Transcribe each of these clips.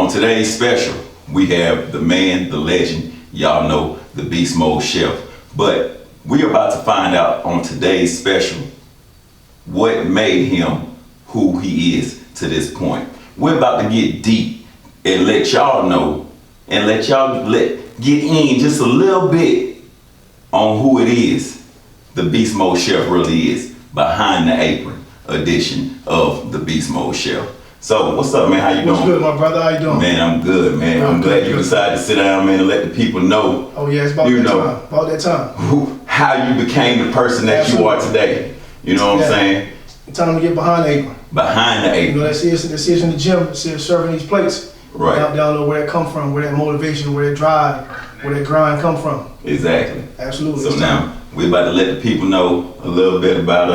On today's special, we have the man, the legend, y'all know, the Beast Mode Chef. But we're about to find out on today's special what made him who he is to this point. We're about to get deep and let y'all know and let y'all get in just a little bit on who it is the Beast Mode Chef really is behind the apron edition of the Beast Mode Chef. So, what's up, man? How you doing? What's good, my brother? How you doing? Man, I'm good, man. Good, I'm glad good, you good. decided to sit down, man, and let the people know. Oh yeah, it's about that time. About that time. How you became the person that you are today. You know what I'm saying? It's time to get behind the apron. Behind the apron. You know, that's it in the gym, that's serving these plates. Right. Down know where it come from, where that motivation, where that drive, where that grind come from. Exactly. Absolutely. So now we're about to let the people know a little bit about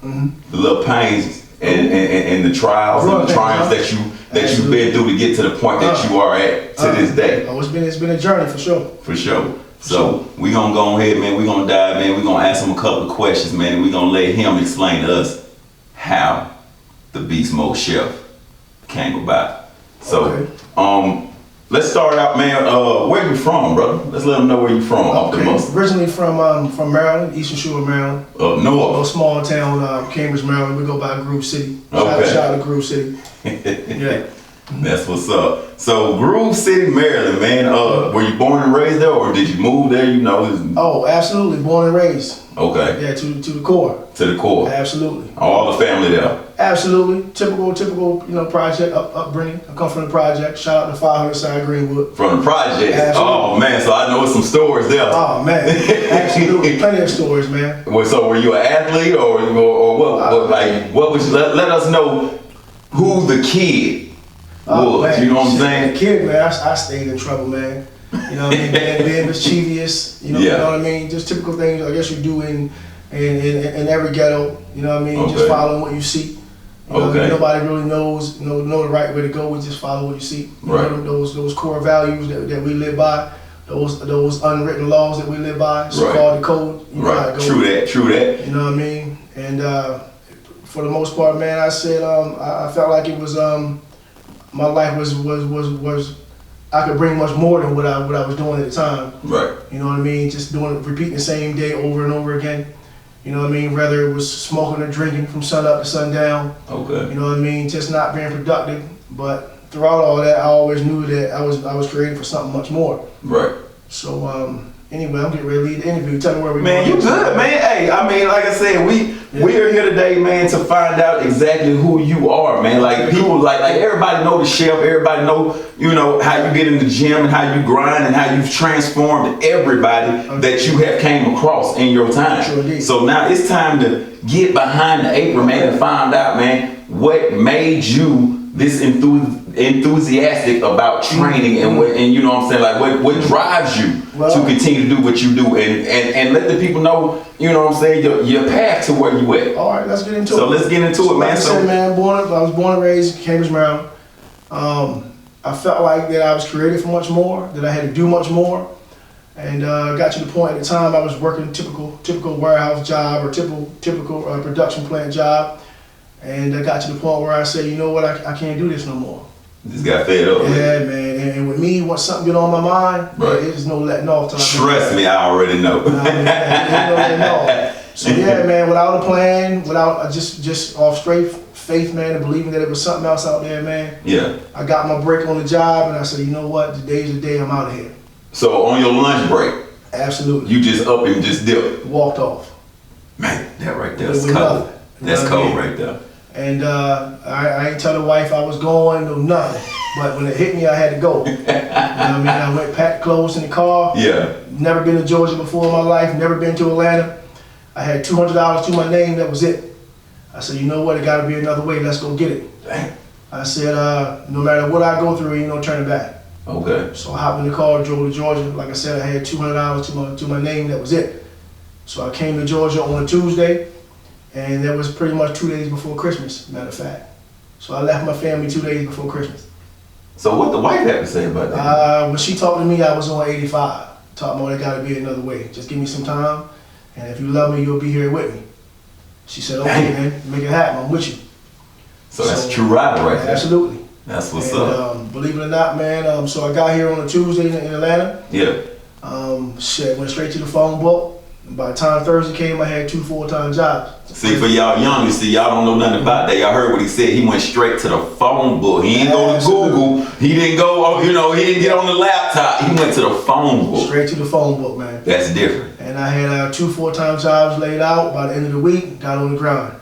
the little pains and the trials and the triumphs that you've been through to get to the point that you are at to this day. Oh, it's been a journey for sure. For sure. So we gonna go ahead, man. We gonna dive in. We gonna ask him a couple of questions, man. And we gonna let him explain to us how the Beast Mode Chef came about. So, let's start out, man. Where you from, brother? Let's let them know where you from. Off the most. Originally from Maryland, Eastern Shore of Maryland. Up A north. small town, Cambridge, Maryland. We go by Groove City. Okay. Shout out to Groove City. Yeah. That's what's up. So Groove City, Maryland, man. Were you born and raised there, or did you move there? You know. Oh, absolutely. Born and raised. Okay. Yeah, to the core. To the core. Absolutely. All the family there. Absolutely. Typical, project upbringing. I come from the project. Shout out to 500 Side Greenwood. From the project. Absolutely. Oh man, so I know some stories there. Oh man, absolutely, plenty of stories, man. Well, so were you an athlete or what? What was? Let us know who the kid was. Man, You know what I'm saying? Kid, man, I stayed in trouble, man. You know what I mean? Being mischievous. You know what I mean? Just typical things I guess you do in every ghetto. You know what I mean? Okay. Just following what you see. You know what I mean? Okay. Nobody really knows know the right way to go. We just follow what you see. You Right. know, those core values that we live by. Those unwritten laws that we live by. So Right. called the code. You know how it Right. goes. True that. You know what I mean? And for the most part, man, I said I felt like it was my life was I could bring much more than what I was doing at the time. Right. You know what I mean? Just repeating the same day over and over again. You know what I mean? Whether it was smoking or drinking from sun up to sundown. Okay. You know what I mean? Just not being productive. But throughout all that, I always knew that I was created for something much more. Right. So anyway, I'm getting ready to lead the interview. Tell me where we Man, you good, man. Hey, I mean, like I said, we're here today, man, to find out exactly who you are, man. Like people, like everybody know the chef. Everybody know, how you get in the gym and how you grind and how you've transformed everybody that you have came across in your time. Sure did. So now it's time to get behind the apron, man, and find out, man, what made you this enthusiastic about training and you know what I'm saying, like what drives you to continue to do what you do and let the people know, you know what I'm saying, your path to where you at. All right, let's get into it. So let's get into it, man. Like I said, man, I was born and raised in Cambridge, Maryland. I felt like that I was created for much more, that I had to do much more, and got to the point at the time I was working typical warehouse job or typical production plant job, and I got to the point where I said, you know what, I can't do this no more. Just got fed up. Yeah, man. And with me, once something get on my mind, there's no letting off. Trust me, I already know. There's no letting off. So yeah, man, without a plan, without just off straight faith, man, and believing that it was something else out there, man. Yeah. I got my break on the job, and I said, you know what, today's the day I'm out of here. So on your lunch break, Absolutely. you just up and just dip. Walked off. Man, that right there is With cold. nothing. That's cold right there. And I ain't tell the wife I was going, no nothing. But when it hit me, I had to go. You know what I mean? I went, packed clothes in the car. Yeah. Never been to Georgia before in my life. Never been to Atlanta. I had $200 to my name. That was it. I said, you know what? It got to be another way. Let's go get it. Dang. I said, no matter what I go through, ain't no turning back. Okay. So I hopped in the car, drove to Georgia. Like I said, I had $200 to my name. That was it. So I came to Georgia on a Tuesday. And that was pretty much 2 days before Christmas, matter of fact. So I left my family 2 days before Christmas. So what the wife had to say about that? When she talked to me, I was on 85. Talking about, there gotta be another way. Just give me some time, and if you love me, you'll be here with me. She said, okay, man, make it happen, I'm with you. So that's true rider right there. Absolutely. That's what's up. Believe it or not, man. So I got here on a Tuesday in Atlanta. Yeah. Went straight to the phone book. By the time Thursday came, I had 2 full-time jobs. See, for y'all young, y'all don't know nothing about that. Y'all heard what he said. He went straight to the phone book. He didn't go to Google. He didn't go, he didn't get on the laptop. He went to the phone book. Straight to the phone book, man. That's different. And I had 2 full-time jobs laid out. By the end of the week, got on the grind.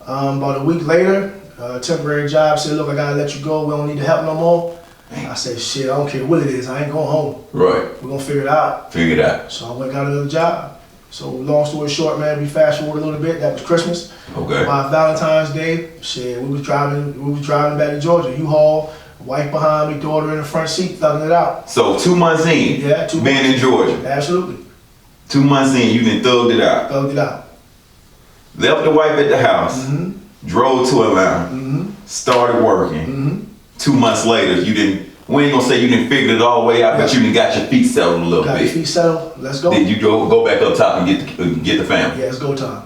About a week later, a temporary job said, look, I gotta let you go. We don't need the help no more. I said, shit, I don't care what it is. I ain't going home. Right. We're gonna figure it out. Figure it out. So I went and got another job. So long story short, man, we fast forward a little bit. That was Christmas. Okay. By Valentine's Day, shit, we was driving back to Georgia. U-Haul, wife behind me, daughter in the front seat, thugging it out. So 2 months in, Yeah, 2 being months. in Georgia. Absolutely. 2 months in, you done thugged it out. Thugged it out. Left the wife at the house, drove to Atlanta, started working. 2 months later, we ain't gonna say you didn't figure it all the way out, but you done got your feet settled a little Got bit. your feet settled. Let's go. Then you go back up top and get the family. Yeah, it's go time.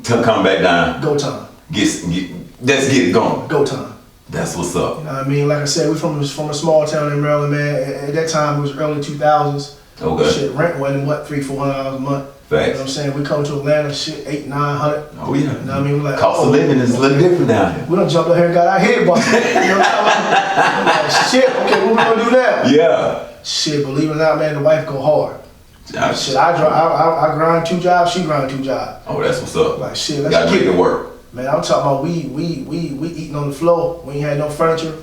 Come back down. Go time. Let's get it going. Go time. That's what's up. You know what I mean? Like I said, we from a small town in Maryland, man. At that time, it was early 2000s. Okay. Shit, rent wasn't what, $300-400 a month. Facts. You know what I'm saying? We come to Atlanta, shit, $800-900. Oh yeah. You know what I mean? We're like, cost of living is a little different down here. We done jumped up here and got our head busted. You know what I'm like, shit, okay, what we gonna do now? Yeah. Shit, believe it or not, man, the wife go hard. Shit, I grind 2 jobs, she grind 2 jobs. Oh, that's what's up. Like, shit, let's Gotta get make it. it work. Man, I'm talking about we eating on the floor. We ain't had no furniture.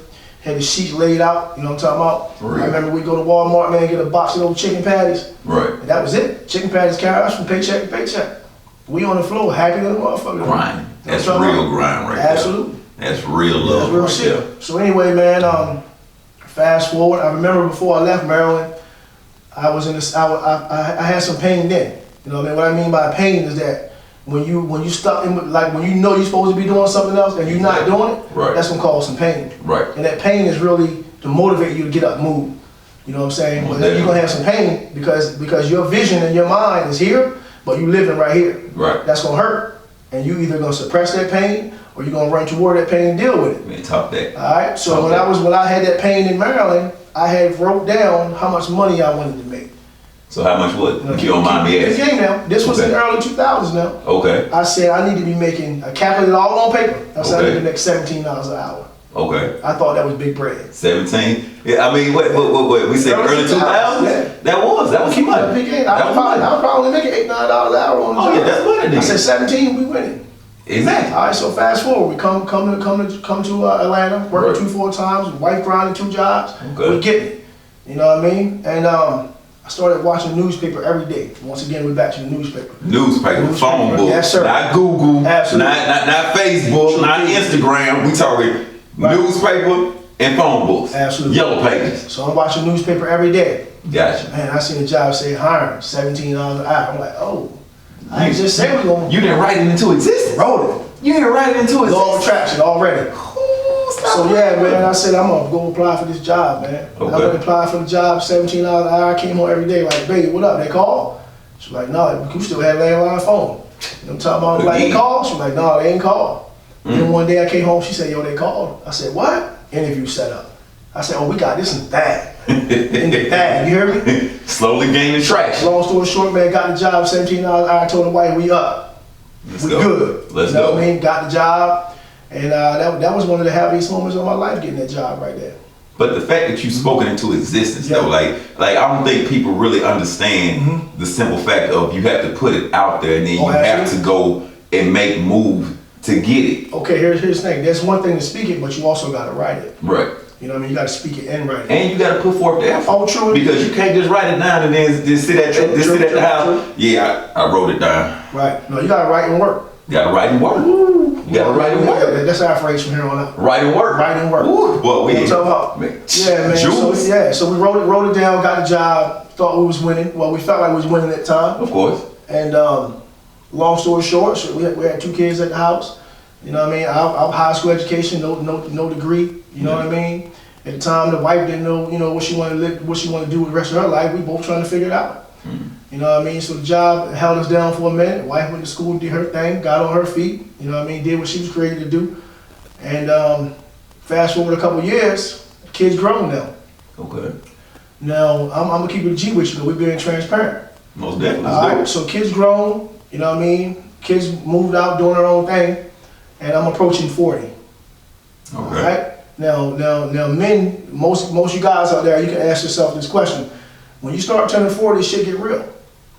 Had the sheets laid out, you know what I'm talking about? Right. I remember we go to Walmart, man, get a box of those chicken patties. Right. And that was it. Chicken patties carry us from paycheck to paycheck. We on the floor, happy little motherfucker. Grind. That's what I'm real talking about. grind right Absolutely. there. That's real love Real right shit. there. So anyway, man, fast forward. I remember before I left Maryland, I was in this. I had some pain then. You know what I mean? What I mean by pain is that when you stuck in, like when you know you're supposed to be doing something else and you're not doing it, Right. that's gonna cause some pain. Right. And that pain is really to motivate you to get up and move. You know what I'm saying? Most But then you're gonna have some pain because your vision and your mind is here, but you living right here. Right. That's gonna hurt. And you either gonna suppress that pain or you're gonna run toward that pain and deal with it. Man, talk that. Alright? So Okay. when I had that pain in Maryland, I had wrote down how much money I wanted to make. So how much was it? If you don't mind me It asking. came now. This was in the Okay. early 2000s now. Okay. I said I need to be making, I calculated all on paper. I said I Okay. need to make $17 an hour. Okay. I thought that was big bread. 17. Yeah, I mean, what? We said early 2000s? Yeah. That was big money. Big game. That was money. I was probably making $8-9 an hour on the Oh job. yeah, that's money. I Then. said 17, we winning. Exactly. All right, so fast forward, we come to Atlanta, working Right. 2 full times, wife grinding 2 jobs. Okay. We getting it. You know what I mean? And I started watching the newspaper every day. Once again, we're back to the newspaper. Newspaper, phone book, Yes, sir. not Google, Absolutely. not Facebook, True. not Instagram. We talking Right. newspaper and phone books. Absolutely. Yellow pages. So I'm watching the newspaper every day. Gotcha. Man, I seen a job say hiring, $17 an hour. I'm like, oh, I ain't just said we gonna You didn't write it into existence. roll You didn't write it into it. Law of existence. attraction already. So yeah, man, I said I'm gonna go apply for this job, man. Okay. I went to apply for the job, $17 an hour. I came home every day like, baby, what up? They called? She's like, no, you still had a landline phone. I'm talking about like they called. She's like, no, they ain't called. Then one day I came home, she said, yo, they called. I said, what? Interview set up. I said, oh, we got this in the bag. In the bag, you hear me? Slowly gaining traction. Long story short, man, got the job, $17 an hour. I told the wife, we up. Let's We go. good. Let's you know go. what I mean? Got the job. And that was one of the happiest moments of my life, getting that job right there. But the fact that you've spoken into existence, Yeah. though, like I don't think people really understand the simple fact of you have to put it out there and then Oh, you have to absolutely. go and make move to get it. Okay, here's the thing. There's one thing to speak it, but you also got to write it. Right. You know what I mean? You got to speak it and write it. And you got to put forth the effort. Oh, true. Because you can't just write it down and then just sit at, True, the true, house. true. Yeah, I wrote it down. Right. No, you got to write and work. You got to write and work. You got to write and work. That's our phrase from here on out. Write and work. Write and work. Ooh, well, we You know what I'm talking about? Yeah, man. Jules. So we wrote it down, got the job, thought we was winning. Well, we felt like we was winning at the time. Of course. And long story short, so we had 2 kids at the house. You know what I mean? I'm high school education, no degree. You know what I mean? At the time, the wife didn't know, what she wanted to live, what she wanted to do with the rest of her life. We both trying to figure it out. You know what I mean? So the job held us down for a minute. The wife went to school, did her thing, got on her feet. You know what I mean? Did what she was created to do. And fast forward a couple years, Kids grown now. Okay. Now, I'm gonna keep it a G with you, but we're being transparent. Most definitely. All right, so kids grown, you know what I mean? Kids moved out doing their own thing, and I'm approaching 40. Okay. All right? Now, men, most you guys out there, you can ask yourself this question. When you start turning 40, shit get real.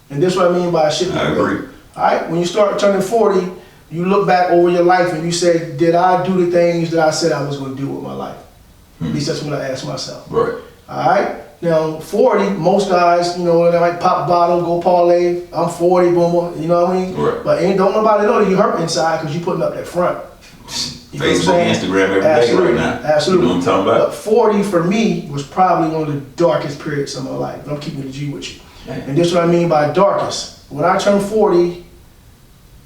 And this is what I mean by shit get I real. agree. All right, when you start turning 40, you look back over your life and you say, did I do the things that I said I was gonna do with my life? At least that's what I ask myself. Right. All right. Now, 40, most guys, you know, they might pop a bottle, go parlay. I'm 40, boom, boom. You know what I mean? Right. But don't nobody know that you hurt inside because you're putting up that front. You know Facebook, Instagram, every day right now. Absolutely. You know what I'm talking about? But 40 for me was probably one of the darkest periods of my life. I'm keeping the G with you. Yeah. And this is what I mean by darkest. When I turned 40,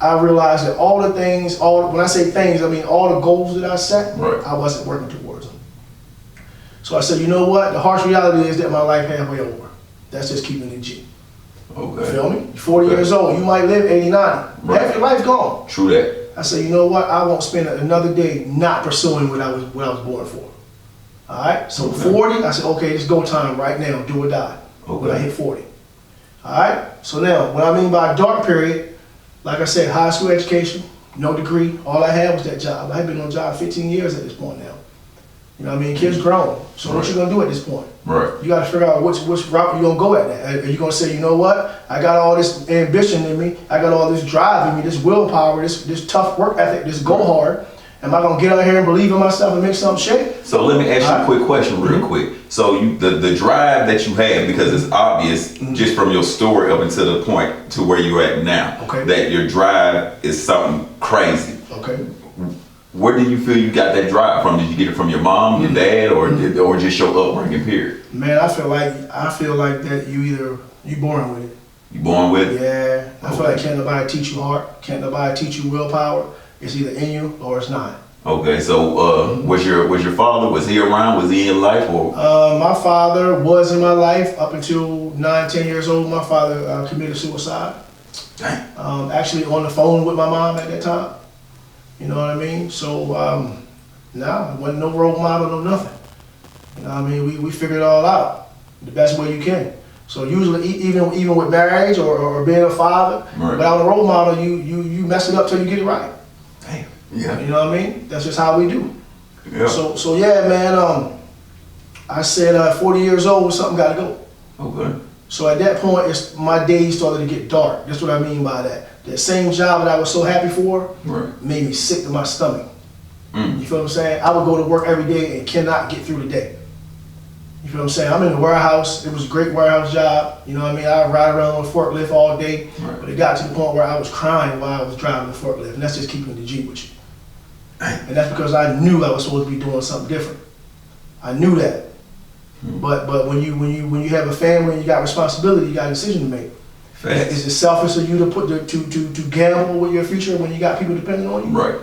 I realized that all the things, when I say things, I mean all the goals that I set, Right. I wasn't working towards them. So I said, you know what? The harsh reality is that my life halfway over. That's just keeping it G. Okay. You feel me? You're 40 years old. You might live 80, 90. Right. Half your life gone. True that. I said, you know what? I won't spend another day not pursuing what I was born for. All right? So Okay. 40, I said, okay, it's go time right now. Do or die. When I Okay. hit 40. All right? So now, what I mean by dark period, like I said, high school education, no degree. All I had was that job. I had been on a job 15 years at this point now. You know what I mean? Kids grown. So what Right. you gonna do at this point? Right. You gotta figure out which route you gonna go at that. Are you gonna say, you know what? I got all this ambition in me. I got all this drive in me, this willpower, this tough work ethic, this go hard. Am I gonna get out here and believe in myself and make something shake? So let me ask you a quick question real Mm-hmm. quick. So the drive that you have, because it's obvious Mm-hmm. just from your story up until the point to where you're at now, Okay. that your drive is something crazy. Okay. Where do you feel you got that drive from? Did you get it from your mom, your dad, or just your upbringing, period? Man, I feel like that you born with it. You born with it? Yeah. I feel Okay. like can't nobody teach you heart, can't nobody teach you willpower. It's either in you or it's not. Okay, so was your father, was he around? Was he in life or? My father was in my life up until 9, 10 years old. My father committed suicide. Dang. Actually on the phone with my mom at that time. You know what I mean? So, no, it wasn't no role model, no nothing. You know what I mean? We figured it all out the best way you can. So usually, even with marriage or being a father, Right. without a role model, you mess it up till you get it right. Damn. Yeah. You know what I mean? That's just how we do. Yeah. So yeah, man. I said 40 years old, something got to go. Okay. So at that point, my days started to get dark. That's what I mean by that. That same job that I was so happy for Right. made me sick to my stomach. Mm. You feel what I'm saying? I would go to work every day and cannot get through the day. You feel what I'm saying? I'm in the warehouse. It was a great warehouse job. You know what I mean? I ride around on a forklift all day. Right. But it got to the point where I was crying while I was driving the forklift. And that's just keeping the G with you. And that's because I knew I was supposed to be doing something different. I knew that. But when you have a family and you got responsibility, you got a decision to make. Facts. Is it selfish of you to put to gamble with your future when you got people depending on you? Right.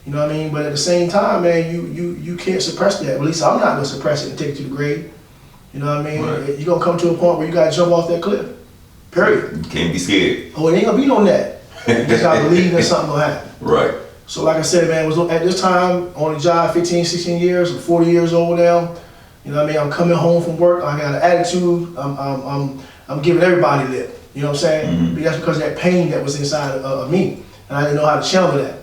You know what I mean? But at the same time, man, you can't suppress that. At least I'm not gonna suppress it and take it to the grave. You know what I mean? Right. You're gonna come to a point where you gotta jump off that cliff. Period. You can't be scared. Oh, it ain't gonna be no net. You just gotta believe that something gonna happen. Right. So like I said, man, was at this time on the job 15, 16 years, I'm 40 years old now. You know what I mean? I'm coming home from work, I got an attitude, I'm giving everybody lip. You know what I'm saying? Mm-hmm. But that's because of that pain that was inside of me. And I didn't know how to channel that.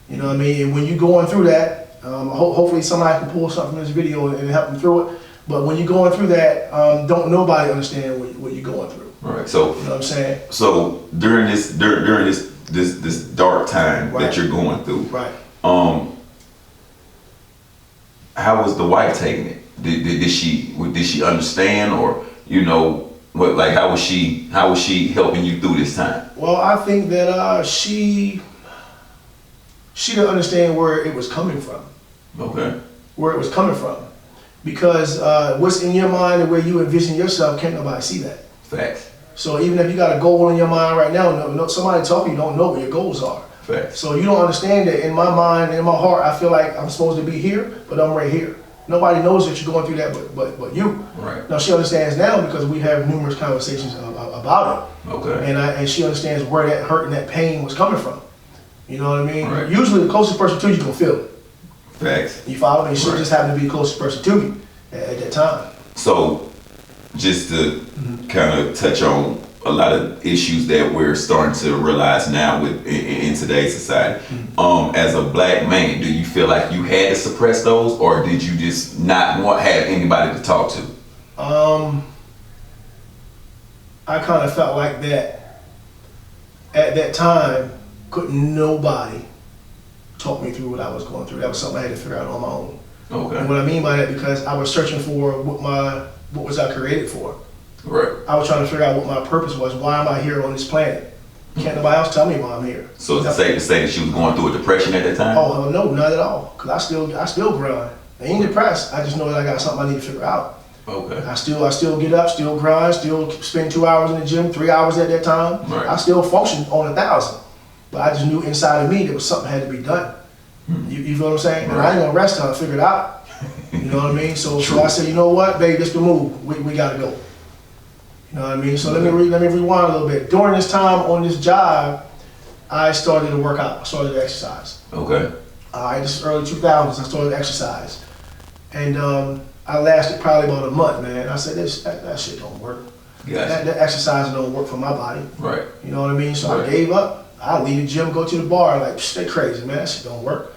You know what I mean? And when you're going through that, hopefully somebody can pull something from this video and help them through it. But when you're going through that, don't nobody understand what you're going through. Right. So You know what I'm saying? so during this dark time Right. that you're going through, Right. how was the wife taking it? Did she understand, or what, like how was she helping you through this time? Well, I think that she didn't understand where it was coming from. Okay. Where it was coming from. Because what's in your mind and where you envision yourself, can't nobody see that. Facts. So even if you got a goal in your mind right now, somebody talking, you don't know what your goals are. Facts. So you don't understand that in my mind, in my heart, I feel like I'm supposed to be here, but I'm right here. Nobody knows that you're going through that but you. Right. Now she understands now because we have numerous conversations about it. Okay. And she understands where that hurt and that pain was coming from. You know what I mean? Right. Usually the closest person to you is going to feel it. Facts. You follow me? She Right. just happened to be the closest person to me at that time. So, just to kind of touch on a lot of issues that we're starting to realize now in today's society. As a black man, do you feel like you had to suppress those, or did you just not have anybody to talk to? I kind of felt like that at that time. Couldn't nobody talk me through what I was going through. That was something I had to figure out on my own. Okay. And what I mean by that, because I was searching for what was I created for. Right. I was trying to figure out what my purpose was. Why am I here on this planet? Can't nobody else tell me why I'm here. So is it safe to say that she was going through a depression at that time? Oh hell no, not at all. Cause I still grind. I ain't depressed. I just know that I got something I need to figure out. Okay. I still get up, still grind, still spend 2 hours in the gym, 3 hours at that time. Right. I still function on 1,000. But I just knew inside of me there was something had to be done. You feel what I'm saying? And I ain't gonna rest till I figure it out. You know what I mean? So I said, you know what, babe, this the move. We gotta go. You know what I mean? So let me rewind a little bit. During this time on this job, I started to work out. I started to exercise. Okay. This is early 2000s. I started to exercise, and I lasted probably about a month. Man, I said that shit don't work. Gotcha. That exercise don't work for my body. Right. You know what I mean? So Right. I gave up. I leave the gym, go to the bar. Like, they crazy, man. That shit don't work.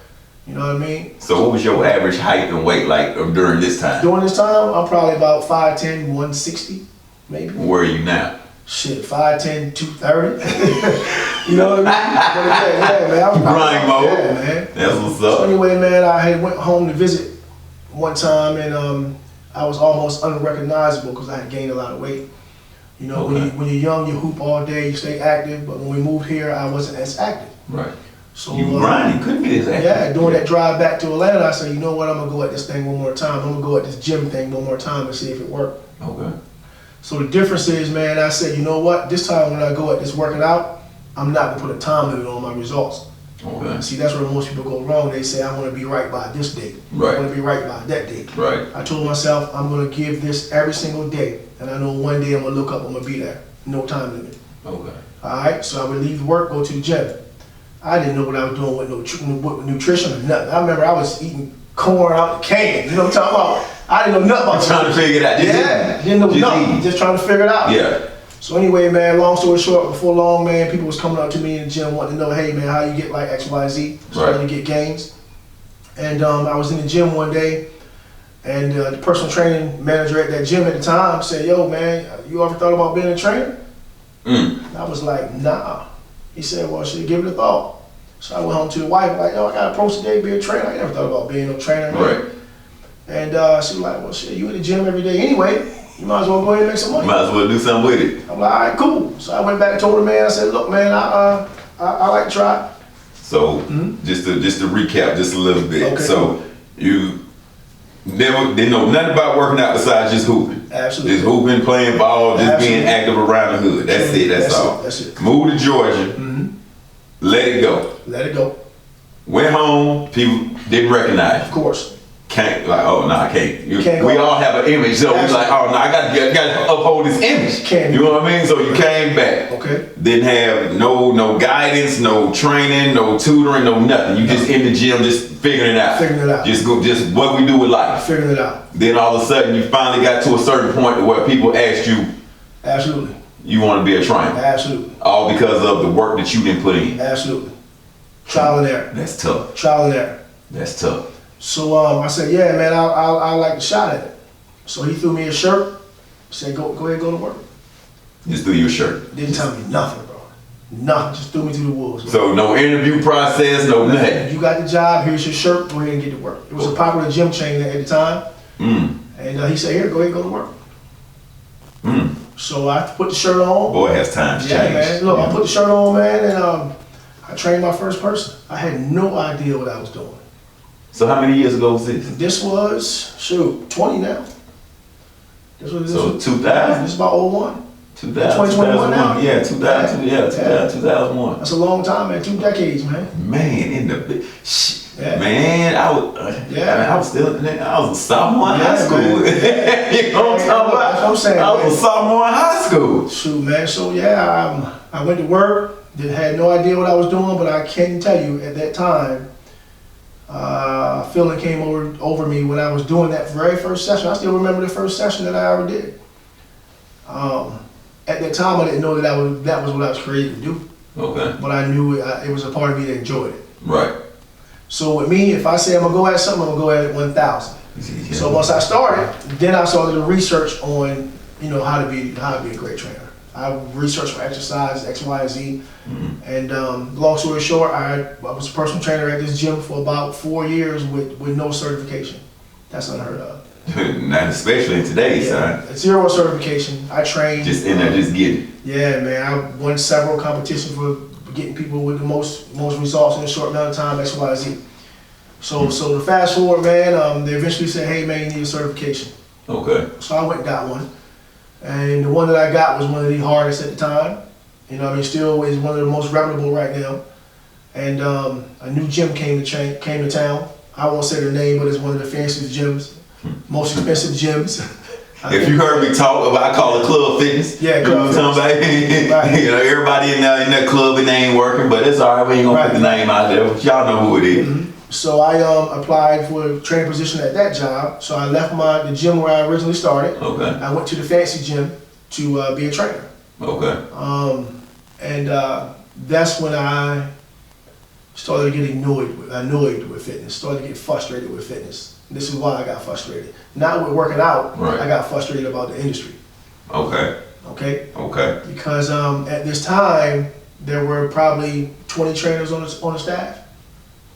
You know what I mean? So what was your average height and weight like during this time? During this time, I'm probably about 5'10", 160, maybe. Where are you now? Shit, 5'10", 230. You know what I mean? Yeah, man. I was Grind mode. Yeah, man. That's what's So up. anyway, man, I had went home to visit one time, and I was almost unrecognizable because I had gained a lot of weight. You know, Okay. when you're young, you hoop all day, you stay active. But when we moved here, I wasn't as active. Right. So You grinding, couldn't be as active. yeah, doing that drive back to Atlanta, I said, you know what, I'm gonna go at this thing one more time. I'm gonna go at this gym thing one more time and see if it worked. Okay. So the difference is, man, I said, you know what, this time when I go at this working out, I'm not gonna put a time limit on my results. Okay. See, that's where most people go wrong. They say, I wanna be right by this date. Right. I wanna be right by that date. Right. I told myself, I'm gonna give this every single day. And I know one day I'm gonna look up, I'm gonna be there. No time limit. Okay. All right, so I would leave work, go to the gym. I didn't know what I was doing with nutrition or nothing. I remember I was eating corn out the can. You know what I'm talking about? I didn't know nothing about Trying to figure it out. Yeah, didn't know nothing. eating. Just trying to figure it out. Yeah. So anyway, man, long story short, before long, man, people was coming up to me in the gym wanting to know, hey, man, how you get like X, Y, Z? Starting to get gains. And I was in the gym one day, and the personal training manager at that gym at the time said, yo, man, you ever thought about being a trainer? And I was like, nah. He said, well, should give it a thought. So I went home to the wife, like, yo, I got approached today to be a trainer. I never thought about being no trainer. Man. Right. And she was like, well, shit, you in the gym every day anyway. You might as well go ahead and make some money. Might as well do something with it. I'm like, all right, cool. So I went back and told the man, I said, look, man, I like to try. So just to recap just a little bit. Okay. So you never didn't know nothing about working out besides just hooping. Absolutely. Just hooping, playing ball, just Absolutely. being active around the hood. That's it. That's all. That's it. Moved to Georgia. Let it go. Let it go. Went home. People didn't recognize Of you. course. Can't like, oh no, I can't. Can't We go. all have an image, so we Absolutely. like, oh no, I gotta uphold this image. Can't. You know what I mean? So you came back. Okay. Didn't have no guidance, no training, no tutoring, no nothing. You just in the gym, just figuring it out. Figuring it out. Just what we do with life. Figuring it out. Then all of a sudden, you finally got to a certain point where people asked you, Absolutely. you want to be a trainer, Absolutely. all because of the work that you didn't put in. Absolutely. Trial and error. That's tough. Trial and error. That's tough. So I said, yeah, man, I like the shot at it. So he threw me a shirt. Said, go ahead, go to work. Just through your shirt. Didn't tell me nothing, bro. Nothing. Just threw me to the wolves. Man. So no interview process, no nothing. You got the job. Here's your shirt. Go ahead and get to work. It was a popular gym chain at the time. And he said, here, go ahead, go to work. So I put the shirt on. Boy, has times Yeah, changed. man. Look, I put the shirt on, man, and I trained my first person. I had no idea what I was doing. So how many years ago was this? This was, 20 now. So 2000? This is about 01. 2021 now? Yeah, 2000. Yeah, 2001. That's a long time, man. 2 decades, man. Man, Yeah. man, I was still, I was a sophomore in Yeah, high school. man. You know what I'm talking about? That's what I'm saying, I was man. a sophomore in high school. Shoot, man. So yeah, I went to work. Had no idea what I was doing, but I can tell you at that time, feeling came over me when I was doing that very first session. I still remember the first session that I ever did. At that time, I didn't know that was what I was created to do. Okay. But I knew it was a part of me that enjoyed it. Right. So with me, if I say I'm gonna go at something, I'm gonna go at it 1,000. Yeah. So once I started, then I started to research on, how to be a great trainer. I researched for exercise, X, Y, Z. Mm-hmm. And long story short, I was a personal trainer at this gym for about 4 years with no certification. That's unheard of. Not especially in today's time. 0 certification. I trained. Just in there, just get it. Yeah, man. I won several competitions for getting people with the most results in a short amount of time, X, Y, Z. So to fast forward, man, they eventually said, hey, man, you need a certification. Okay. So I went and got one. And the one that I got was one of the hardest at the time. Still is one of the most reputable right now. And a new gym came to town. I won't say the name, but it's one of the fanciest gyms, most expensive gyms. If you heard me talk about, I call it club fitness. Yeah, you know what I'm talking about? Right. Everybody in that club, it ain't working, but it's all right. We ain't gonna put the name out there. But y'all know who it is. Mm-hmm. So I applied for a training position at that job. So I left the gym where I originally started. Okay. I went to the fancy gym to be a trainer. Okay. And that's when I started getting annoyed with fitness. Started to get frustrated with fitness. This is why I got frustrated. Not with working out. Right. I got frustrated about the industry. Okay. Okay. Because at this time there were probably 20 trainers on the staff.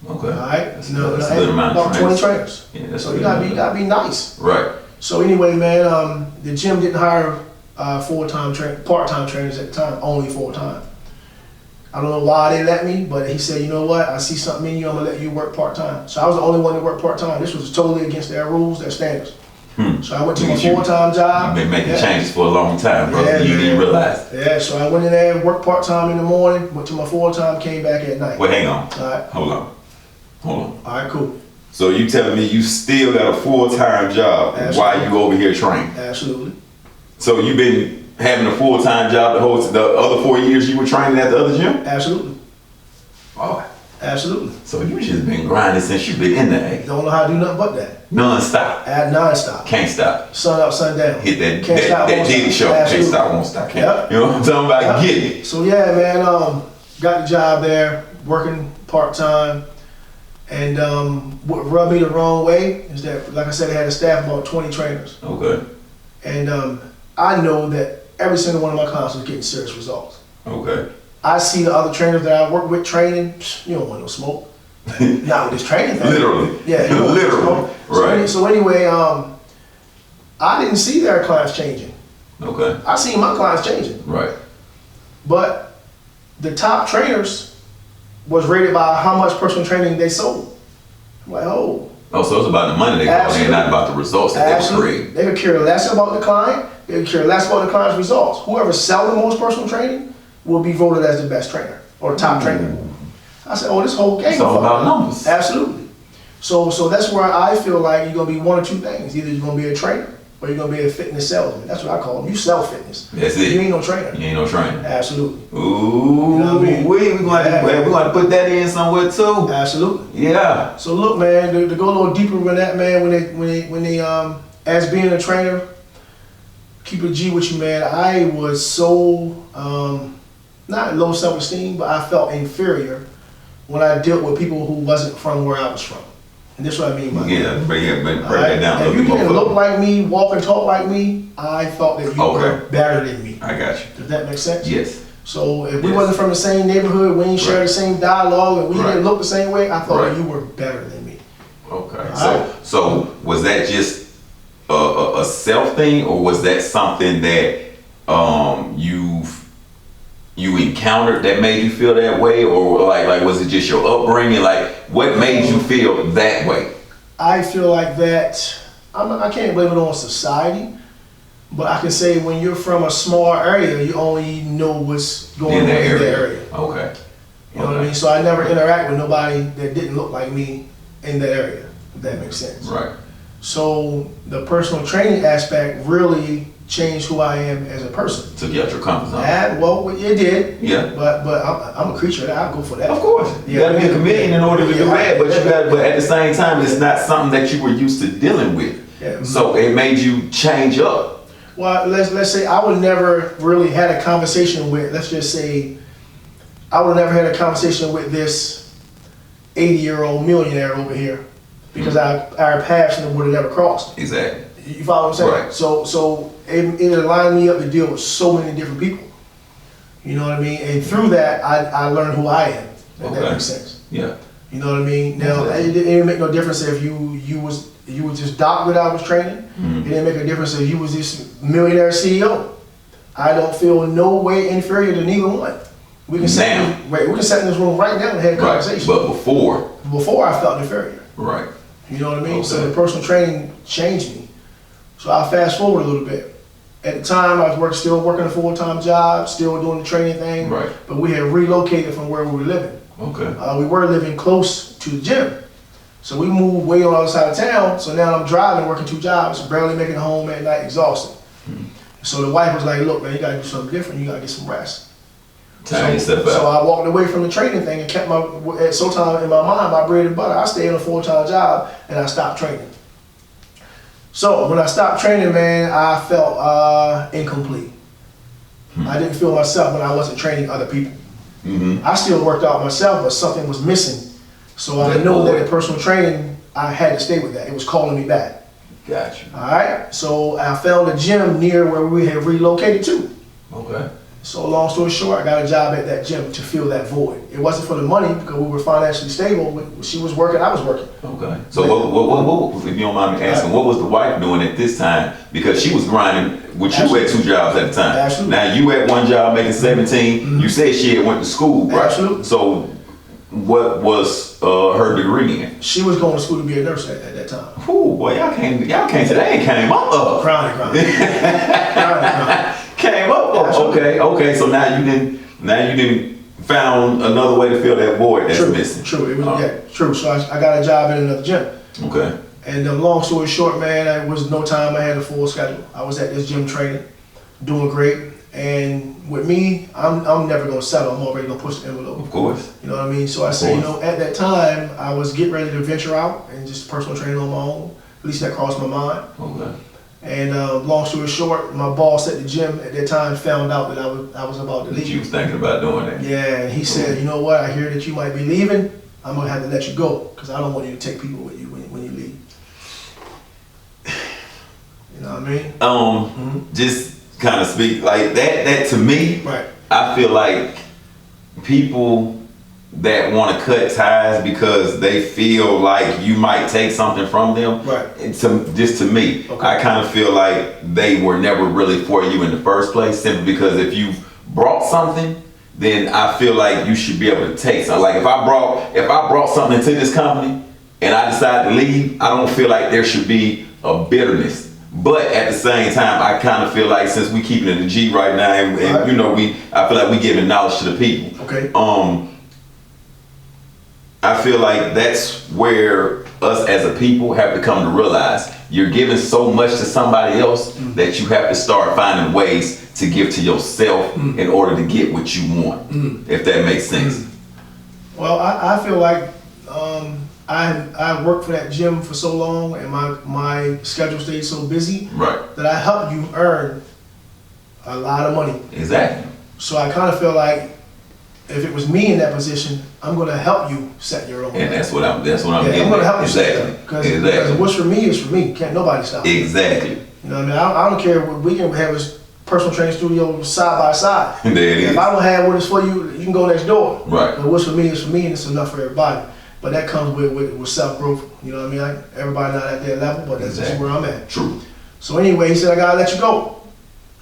Okay. All right. That's a good amount of about 20 trainers. Yeah, that's so you gotta be nice. Right. So anyway, man, the gym didn't hire part-time trainers at the time, only full-time. I don't know why they let me, but he said, you know what, I see something in you, I'm gonna let you work part-time. So I was the only one that worked part-time. This was totally against their rules, their standards. So I went to my full-time job. You've been making changes for a long time, bro. Yeah, you didn't realize. Yeah, so I went in there, worked part-time in the morning, went to my full-time, came back at night. Wait, hang on. All right. Hold on. All right, cool. So you telling me you still got a full-time job while you over here training? Absolutely. So you've been having a full-time job the other 4 years you were training at the other gym? Absolutely. Oh. Absolutely. So you just been grinding since you've been in there. Don't know how to do nothing but that. Non-stop. Non-stop. Can't stop. Sun up, sun down. Hit that Can't Diddy stop, show. Absolutely. Can't stop, won't stop. Yep. You know what I'm talking about? Yep. Get it. So yeah, man, got the job there, working part-time. And what rubbed me the wrong way is that, like I said, they had a staff of about 20 trainers. Okay. And I know that every single one of my clients was getting serious results. Okay. I see the other trainers that I work with training, you don't want no smoke. Not with this training thing. Literally. Yeah, you don't want no Literally. smoke. Right. So anyway, I didn't see their clients changing. Okay. I seen my clients changing. Right. But the top trainers was rated by how much personal training they sold. I'm like, oh. Oh, so it's about the money they got in, not about the results that they create. They could care less about the client. They could care less about the client's results. Whoever sells the most personal training will be voted as the best trainer or top trainer. I said, oh, this whole game. It's all about numbers. Absolutely. So that's where I feel like you're gonna be one or two things. Either you're gonna be a trainer or you're gonna be a fitness salesman. That's what I call them. You sell fitness. That's it. You ain't no trainer. You ain't no trainer. Absolutely. Ooh, You know what I mean? we're going to put that in somewhere too. Absolutely. Yeah. So look, man, to go a little deeper with that, man, when they as being a trainer, keep it G with you, man. I was so not low self-esteem, but I felt inferior when I dealt with people who wasn't from where I was from. And this is what I mean by that. Break that down. If you didn't look like me, walk and talk like me, I thought that you were better than me. I got you. Does that make sense? Yes. So if we wasn't from the same neighborhood, we ain't share the same dialogue, and we didn't look the same way, I thought that you were better than me. Okay. So was that just a self thing, or was that something that you encountered that made you feel that way, or like was it just your upbringing? Like what made you feel that way? I feel like that. I can't blame it on society, but I can say when you're from a small area, you only know what's going on in that area. Okay. You know what I mean? So I never interact with nobody that didn't look like me in that area. If that makes sense. Right. So the personal training aspect really changed who I am as a person. Took you out your comfort zone. Well, it did. Yeah. But I'm a creature. I'll go for that. Of course. You gotta be a comedian in order to do that, but but at the same time, it's not something that you were used to dealing with. Yeah. So it made you change up. Well, let's say I would never really had a conversation with, let's just say, I would never had a conversation with this 80-year-old millionaire over here because our paths would have never crossed. Exactly. You follow what I'm saying? Right. So it aligned me up to deal with so many different people. You know what I mean? And through that, I learned who I am. If that makes sense. Yeah. You know what I mean? Now, it didn't make no difference if you was this doctor that I was training. It didn't make a difference if you was this millionaire CEO. I don't feel no way inferior to neither one. We can sit in this room right now and have a conversation. But before I felt inferior. Right. You know what I mean? Okay. So the personal training changed me. So I fast forward a little bit. At the time, I was still working a full-time job, still doing the training thing. Right. But we had relocated from where we were living. Okay. We were living close to the gym. So we moved way on the other side of town. So now I'm driving, working 2 jobs, barely making it home at night, exhausted. So the wife was like, look, man, you gotta do something different. You gotta get some rest. So I walked away from the training thing and kept at some time in my mind, my bread and butter. I stayed in a full-time job and I stopped training. So when I stopped training, man, I felt incomplete. I didn't feel myself when I wasn't training other people. I still worked out myself, but something was missing. So I know that in personal training, I had to stay with that. It was calling me back. Gotcha. All right. So I found a gym near where we had relocated to. Okay. So long story short, I got a job at that gym to fill that void. It wasn't for the money because we were financially stable. She was working, I was working. Okay. So what if you don't mind me asking, what was the wife doing at this time? Because she was grinding with you at 2 jobs at a time. Absolutely. Now you at 1 job making 17. You said she had went to school, right? Absolutely. So what was her degree in? She was going to school to be a nurse at that time. Ooh, boy, y'all came today and came up. Crowning. Came up. Okay. So now you didn't found another way to fill that void that's missing. True. It was true. So I got a job at another gym. Okay. And long story short, man, it was no time I had a full schedule. I was at this gym training, doing great. And with me, I'm never gonna settle. I'm already gonna push the envelope. Of course. You know what I mean? So I say, at that time, I was getting ready to venture out and just personal training on my own. At least that crossed my mind. Okay. And long story short, my boss at the gym at that time found out that I was about to leave. You was thinking about doing that. Yeah, and he said, you know what? I hear that you might be leaving. I'm gonna have to let you go because I don't want you to take people with you when you leave. You know what I mean? Just kind of speak like that to me. Right. I feel like people that want to cut ties because they feel like you might take something from them. Right. To me, okay. I kind of feel like they were never really for you in the first place, simply because if you brought something, then I feel like you should be able to take something. Like if I brought something into this company and I decide to leave, I don't feel like there should be a bitterness. But at the same time, I kind of feel like since we keeping it a G right now, and I feel like we giving knowledge to the people. Okay. I feel like that's where us as a people have to come to realize you're giving so much to somebody else that you have to start finding ways to give to yourself in order to get what you want, if that makes sense. Well, I feel like I worked for that gym for so long and my schedule stayed so busy that I helped you earn a lot of money. Exactly. So I kind of feel like if it was me in that position, I'm going to help you set your own. And that's what I'm getting. I'm going to help you set Exactly. that. Because what's for me is for me. Can't nobody stop me. Exactly. You know what I mean? I don't care. We can have a personal training studio side by side. There it is. If I don't have what is for you, you can go next door. Right. But what's for me is for me, and it's enough for everybody. But that comes with self-growth. You know what I mean? Everybody not at their level, but that's just where I'm at. True. So anyway, he said, I got to let you go.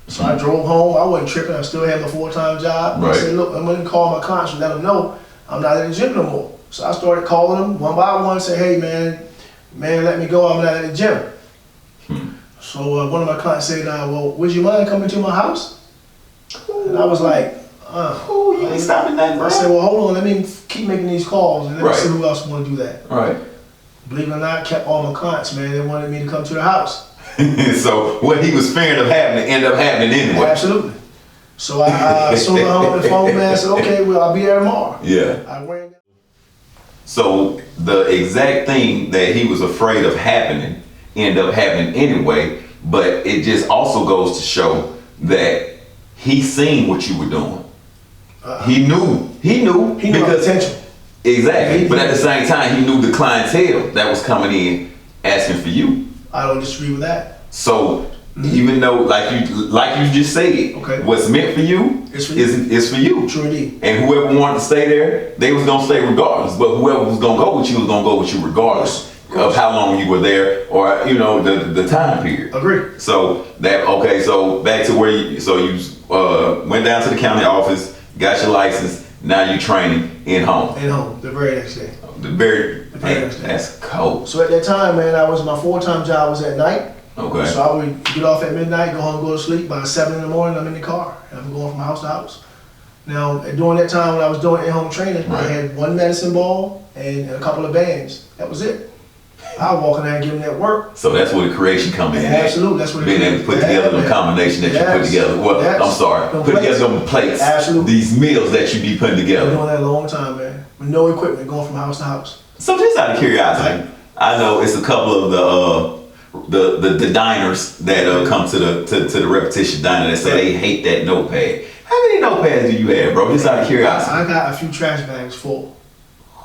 So I drove home. I wasn't tripping. I still had my full-time job. Right. I said, look, I'm going to call my clients and let them know I'm not at the gym no more. So I started calling them one by one, say, hey, man, let me go. I'm not at the gym. So one of my clients said, well, would you mind coming to my house? And I was like, you ain't stopping nothing, bro. I said, well, hold on. Let me keep making these calls and let me see who else want to do that. Right. believe it or not, kept all my clients, man. They wanted me to come to the house. So what he was fearing of happening ended up happening anyway. Absolutely. So I soon as I hung up the phone, man, I said, okay, well, I'll be there tomorrow. Yeah. I ran. So the exact thing that he was afraid of happening ended up happening anyway, but it just also goes to show that he seen what you were doing. He knew my potential. Exactly. But at the same time, he knew the clientele that was coming in asking for you. I don't disagree with that. So even though, like you just said, okay, what's meant for you is for you. Is for you. True indeed. And whoever wanted to stay there, they was gonna stay regardless. But whoever was gonna go with you was gonna go with you regardless of how long you were there, or the time period. Agree. So so back to where you went down to the county office, got your license. Now you're training in home. In home, the very next day. The very next day. That's cold. So at that time, man, my full-time job was at night. Okay. So I would get off at midnight, go home, go to sleep. By 7 in the morning, I'm in the car. And I'm going from house to house. Now, during that time when I was doing in-home training, I had one medicine ball and a couple of bands. That was it. I would walk in there and give them that work. So that's where the creation comes in. Absolutely, that's what being able to put together the combination that you put together. Well, I'm sorry, put together them plates. Absolutely. These meals that you be putting together. I've been doing that a long time, man. With no equipment, going from house to house. So just out of curiosity, I know it's a couple of the diners that come to the repetition diner that say they hate that notepad. How many notepads do you have, bro? Just out of curiosity. I got a few trash bags full,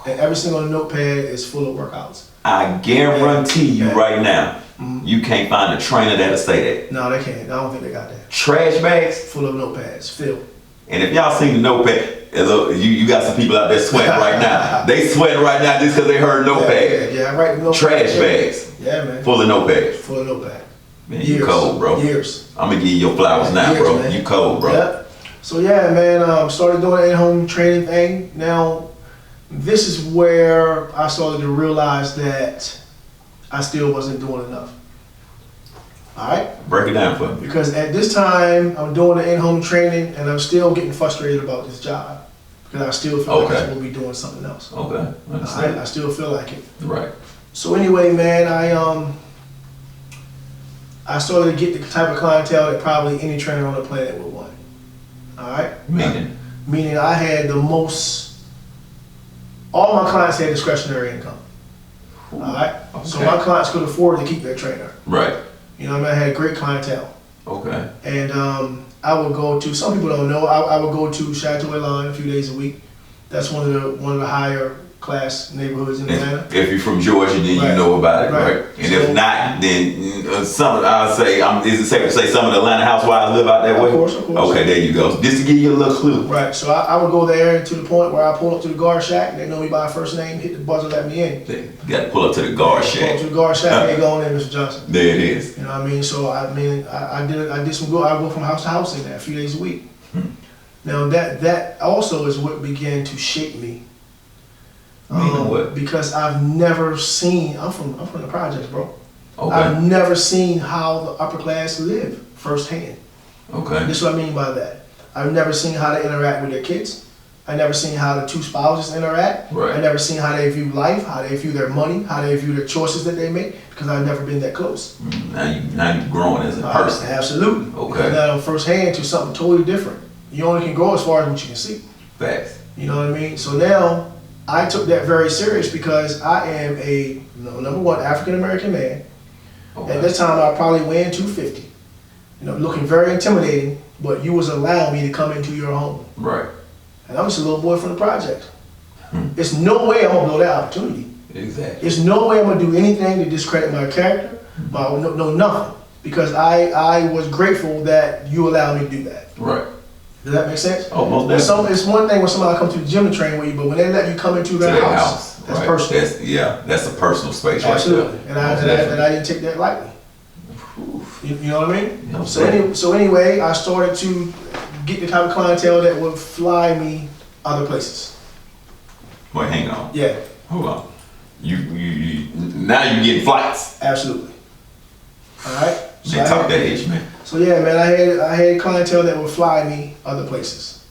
and every single notepad is full of workouts. I guarantee you right now, you can't find a trainer that'll say that. No, they can't. I don't think they got that. Trash bags? Full of notepads, filled. And if y'all seen the notepad, you got some people out there sweating right now. They sweating right now just because they heard notepad. Yeah, right. Trash bags. Yeah, man. Full of notepads. Full of notepad. Man, you cold, bro. Years. I'm gonna give you your flowers now, bro. Man. You cold, bro. Yeah. So yeah, man. Started doing the in-home training thing. Now, this is where I started to realize that I still wasn't doing enough. All right? Break it down for me. Because at this time, I'm doing the in-home training and I'm still getting frustrated about this job. Because I still feel like I should be doing something else. Okay. I still feel like it. Right. So anyway, man, I started to get the type of clientele that probably any trainer on the planet would want. All right? Meaning I had the most, all my clients had discretionary income. All right? Okay. So my clients could afford to keep their trainer. Right. You know what I mean? I had great clientele. Okay. And I would go to, some people don't know, I would go to Chateau Elan a few days a week. That's one of the higher class neighborhoods in Atlanta. If you're from Georgia, then you know about it, right? And so, if not, then some, I'll say, is it safe to say some of the Atlanta housewives live out that way? Of course. Okay, there you go. Just to give you a little clue. Right, so I would go there to the point where I pull up to the guard shack, they know me by first name, hit the buzzer, let me in. You got to pull up to the guard shack. Pull up to the guard shack, they go in there, Mr. Johnson. There it is. You know what I mean? So I did some good, I go from house to house in there a few days a week. Now that also is what began to shape me. What? Because I've never seen, I'm from the projects, bro. Okay. I've never seen how the upper class live firsthand. Okay. This is what I mean by that. I've never seen how they interact with their kids. I never seen how the two spouses interact. Right. I never seen how they view life, how they view their money, how they view their choices that they make, because I've never been that close. Now you're growing as a person. Absolutely. Okay. Because now I'm firsthand to something totally different. You only can grow as far as what you can see. Facts. You know what I mean? So now I took that very serious because I am a number one African American man. Okay. At this time I probably weighed 250. Looking very intimidating, but you was allowing me to come into your home. Right. And I'm just a little boy from the project. There's no way I'm gonna blow that opportunity. Exactly. There's no way I'm gonna do anything to discredit my character, nothing. Because I was grateful that you allowed me to do that. Right. Does that make sense? Almost definitely. It's one thing when somebody comes to the gym to train with you, but when they let you come into their house, that's right. personal. That's a personal space. Absolutely. Right there. And I didn't take that lightly. You know what I mean? Yeah, so anyway, I started to get the type of clientele that would fly me other places. Wait, hang on. Yeah. Hold on. You now you getting flights. Absolutely. All right. So talk that age, man. So yeah, man, I had clientele that would fly me other places,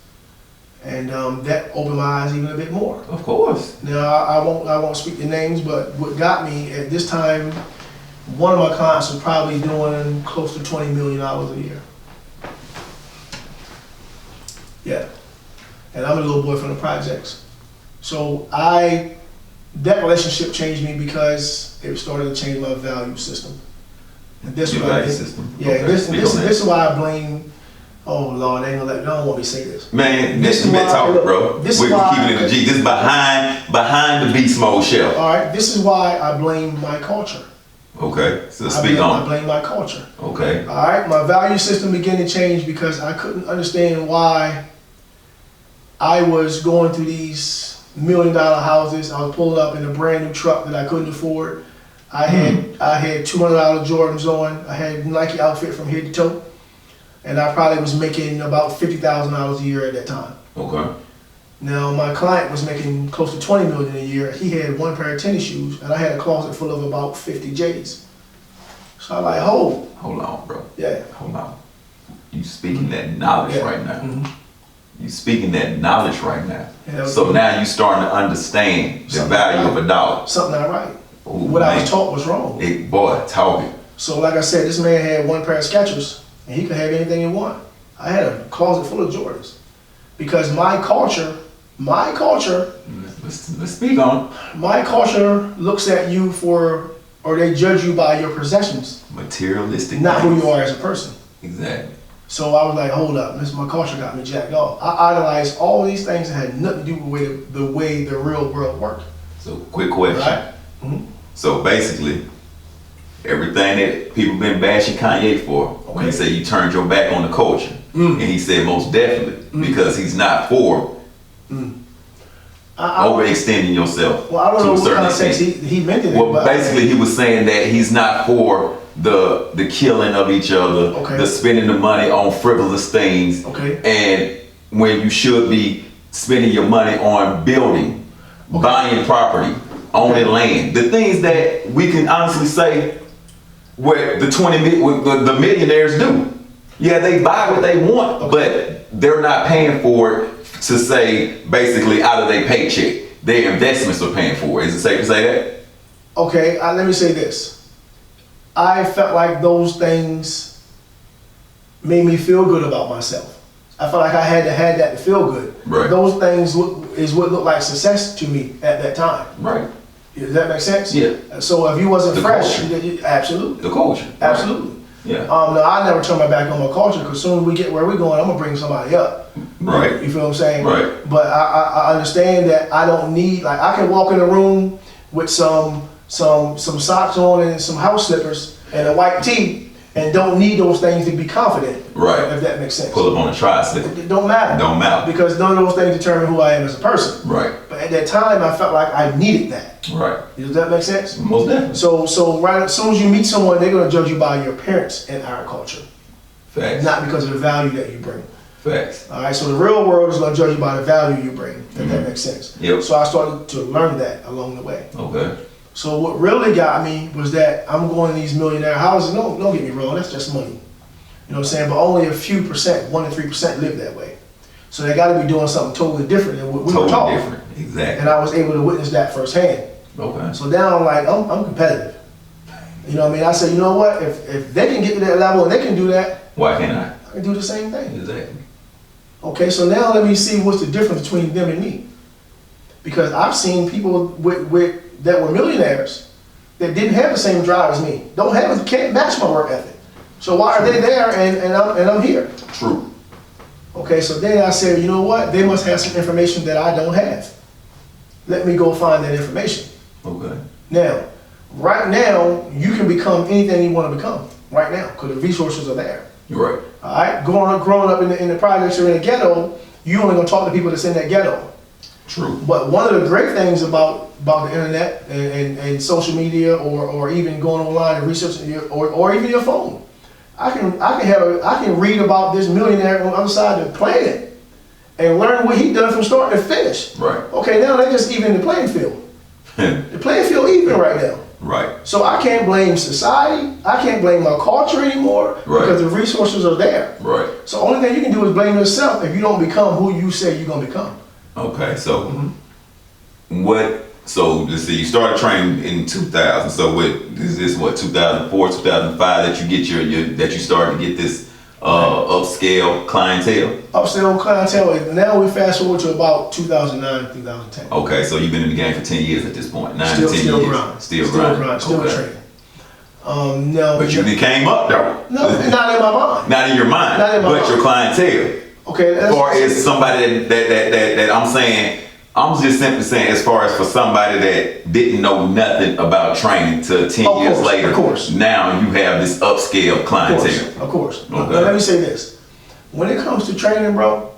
And that opened my eyes even a bit more. Of course. Now I won't speak the names, but what got me at this time, one of my clients was probably doing close to $20 million a year. Yeah. And I'm a little boy from the projects. So that relationship changed me because it started to change my value system. And this Your value system. Yeah, Okay. this is why I blame. Oh Lord, they don't want me to say this. Man, this is been talking, bro. We're keeping it in the G. This is behind the beast mode shelf. All right, this is why I blame my culture. Okay, so speak on. I blame my culture. Okay. All right, my value system began to change because I couldn't understand why I was going through these $1 million houses. I was pulling up in a brand new truck that I couldn't afford. I had $200 Jordans on. I had Nike outfit from head to toe, and I probably was making about $50,000 a year at that time. Okay. Now my client was making close to $20 million a year. He had one pair of tennis shoes, and I had a closet full of about 50 J's. So I'm like, hold on, bro. Yeah. Hold on. You speaking that knowledge right now. Mm-hmm. You speaking that knowledge right now. Yeah, so now you starting to understand the value of a dollar. Something not right. Ooh, what man. I was taught was wrong. Boy, talking. So like I said, this man had one pair of Skechers, and he could have anything he wanted. I had a closet full of Jordans. Because my culture, let's speak on it. My culture looks at you or they judge you by your possessions. Materialistic. Not things. who you are as a person. Exactly. So I was like, hold up, my culture got me jacked off. I idolized all these things that had nothing to do with the way the real world worked. So quick question. Right? Mm-hmm. So basically, everything that people been bashing Kanye for, when he said you turned your back on the culture, and he said most definitely, because he's not for overextending yourself. Well, I don't know to a what certain context extent. he meant it. Well, basically he was saying that he's not for the killing of each other, the spending the money on frivolous things, and when you should be spending your money on building, buying property, owning land, the things that we can honestly say what the millionaires do. Yeah, they buy what they want, but they're not paying for it to say basically out of their paycheck. Their investments are paying for it. Is it safe to say that? Okay, let me say this. I felt like those things made me feel good about myself. I felt like I had to have that to feel good. Right. Those things is what looked like success to me at that time. Right. Does that make sense? Yeah. So if you wasn't fresh, The absolutely. culture. Absolutely. Right. Yeah. No, I never turn my back on my culture because soon as we get where we're going, I'm gonna bring somebody up. Right. You feel what I'm saying? Right. But I understand that I don't need, like, I can walk in a room with some socks on and some house slippers and a white tee and don't need those things to be confident. Right. If that makes sense. Pull up on a tricycle. It don't matter. Don't matter. Because none of those things determine who I am as a person. Right. But at that time, I felt like I needed that. Right. Does that make sense? Most definitely. So right as soon as you meet someone, they're gonna judge you by your appearance in our culture. Facts. Not because of the value that you bring. Facts. All right, so the real world is gonna judge you by the value you bring, if that makes sense. Yep. So I started to learn that along the way. Okay. So what really got me was that I'm going to these millionaire houses. Don't get me wrong, that's just money. You know what I'm saying? But only a few percent, 1 to 3% live that way. So they got to be doing something totally different than what we were taught. Totally different, exactly. And I was able to witness that firsthand. Okay. So now I'm like, I'm competitive. You know what I mean? I said, you know what? If they can get to that level and they can do that, why can't I? I can do the same thing. Exactly. Okay, so now let me see what's the difference between them and me. Because I've seen people that were millionaires that didn't have the same drive as me. Can't match my work ethic. So why are they there and I'm here? True. Okay, so then I said, you know what? They must have some information that I don't have. Let me go find that information. Okay. Now, right now, you can become anything you want to become. Right now, because the resources are there. You're right. All right, growing up in the projects or in the ghetto, you only gonna talk to people that's in that ghetto. True. But one of the great things about the internet and social media or even going online and researching or even your phone, I can read about this millionaire on the other side of the planet and learn what he done from start to finish. Right. Okay, now they're just even the playing field. The playing field even right now. Right. So I can't blame society. I can't blame my culture anymore because the resources are there. Right. So the only thing you can do is blame yourself if you don't become who you say you're gonna become. Okay. So what? So let's see. You started training in 2000. So what is this? What 2004, 2005 that you get your that you started to get this upscale clientele? Upscale clientele. Now we fast forward to about 2009, 2010. Okay, so you've been in the game for 10 years at this point. 9 Still, to 10 still years. grind. Still grinding. Still Okay. training. No. But you came up though. No, not in my mind. Not in your mind. Not in my but mind. your clientele. Okay. As far as somebody that I'm saying, I'm just simply saying, as far as for somebody that didn't know nothing about training to 10 years later, of course. Now you have this upscale clientele. Of course. Okay. But let me say this. When it comes to training, bro,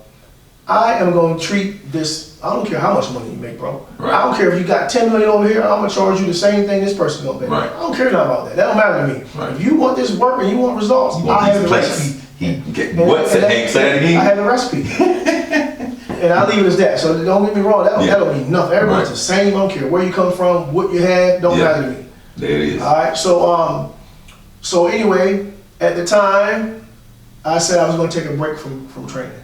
I am going to treat this, I don't care how much money you make, bro. Right. I don't care if you got 10 million over here, I'm going to charge you the same thing this person's going to pay. Right. I don't care nothing about that. That don't matter to me. Right. If you want this work and you want results, You want I have the these recipe. Say that again? I have the recipe. And I'll leave it as that. So don't get me wrong, that don't mean nothing. Everybody's the same. I don't care where you come from, what you have, don't matter to me. There it is. All right, so anyway, at the time, I said I was going to take a break from training.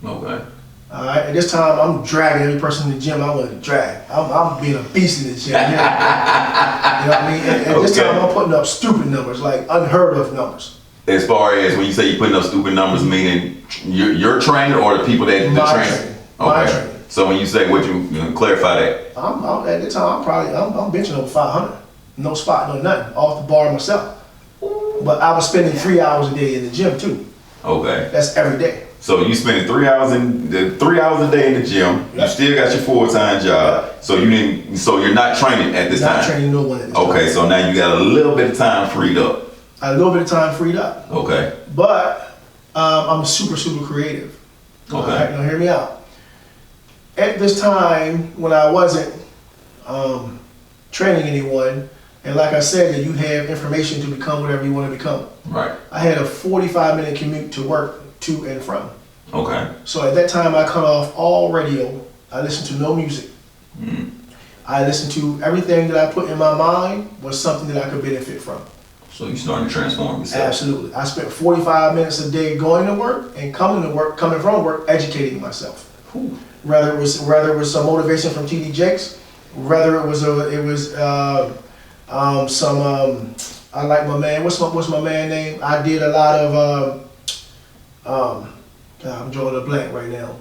Okay. All right, at this time, I'm dragging every person in the gym I wanted to drag. I'm being a beast in the gym. You know what I mean? And at this time, I'm putting up stupid numbers, like unheard of numbers. As far as when you say you're putting up stupid numbers, meaning your trainer or the people that the trainer? My training. So when you say what you clarify that? I'm at the time I'm benching over 500, no spot, no nothing, off the bar myself. But I was spending 3 hours a day in the gym too. Okay. That's every day. So you spending 3 hours a day in the gym. Yep. You still got your full-time job. Yep. So you're not training at this time. Not training no one at this time. Okay. So now you got a little bit of time freed up. A little bit of time freed up. Okay. But I'm super creative. Okay. All right, now hear me out. At this time, when I wasn't training anyone, and like I said, that you have information to become whatever you want to become. Right. I had a 45-minute commute to work to and from. Okay. So at that time, I cut off all radio. I listened to no music. I listened to everything that I put in my mind was something that I could benefit from. So you starting to transform yourself. Absolutely. I spent 45 minutes a day going to work and coming from work, educating myself. Whether it was some motivation from TD Jakes, whether it was I like my man. What's my man name? I did a lot of I'm drawing a blank right now.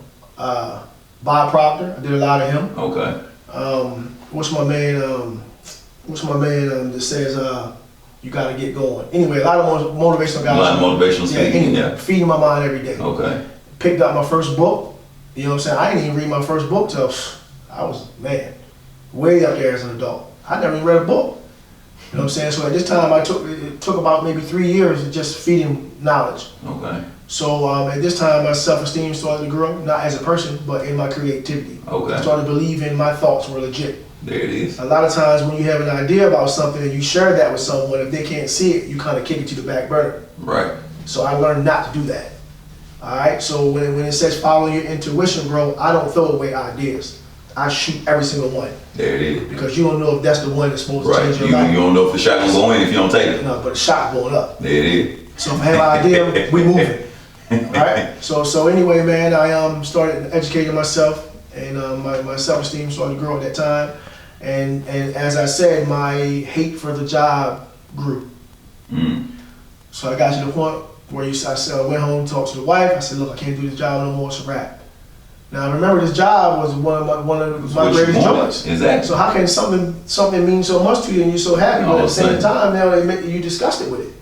Bob Proctor. I did a lot of him. Okay. What's my man that says you got to get going. Anyway, a lot of motivational guys. A lot of motivational speaking. Yeah. Feeding my mind every day. Okay. Picked up my first book. You know what I'm saying? I didn't even read my first book till I was, way up there as an adult. I never even read a book. You know what I'm saying? So at this time, it took about maybe 3 years of just feeding knowledge. Okay. So at this time, my self-esteem started to grow, not as a person, but in my creativity. Okay. I started believing my thoughts were legit. There it is. A lot of times when you have an idea about something and you share that with someone, if they can't see it, you kind of kick it to the back burner. Right. So I learned not to do that. All right. So when it says follow your intuition, bro, I don't throw away ideas. I shoot every single one. There it is. Because you don't know if that's the one that's supposed to change your life. You don't know if the shot will go in if you don't take it. No, but the shot going up. There it is. So if I have an idea, we move it. All right. So anyway, man, I started educating myself, and my self-esteem started to grow at that time. And as I said, my hate for the job grew. So I got to the point where I went home, talked to the wife. I said, look, I can't do this job no more. It's a wrap. Now remember, this job was one of my greatest joys. Exactly. So how can something mean so much to you and you're so happy, but at the same time now you disgusted with it?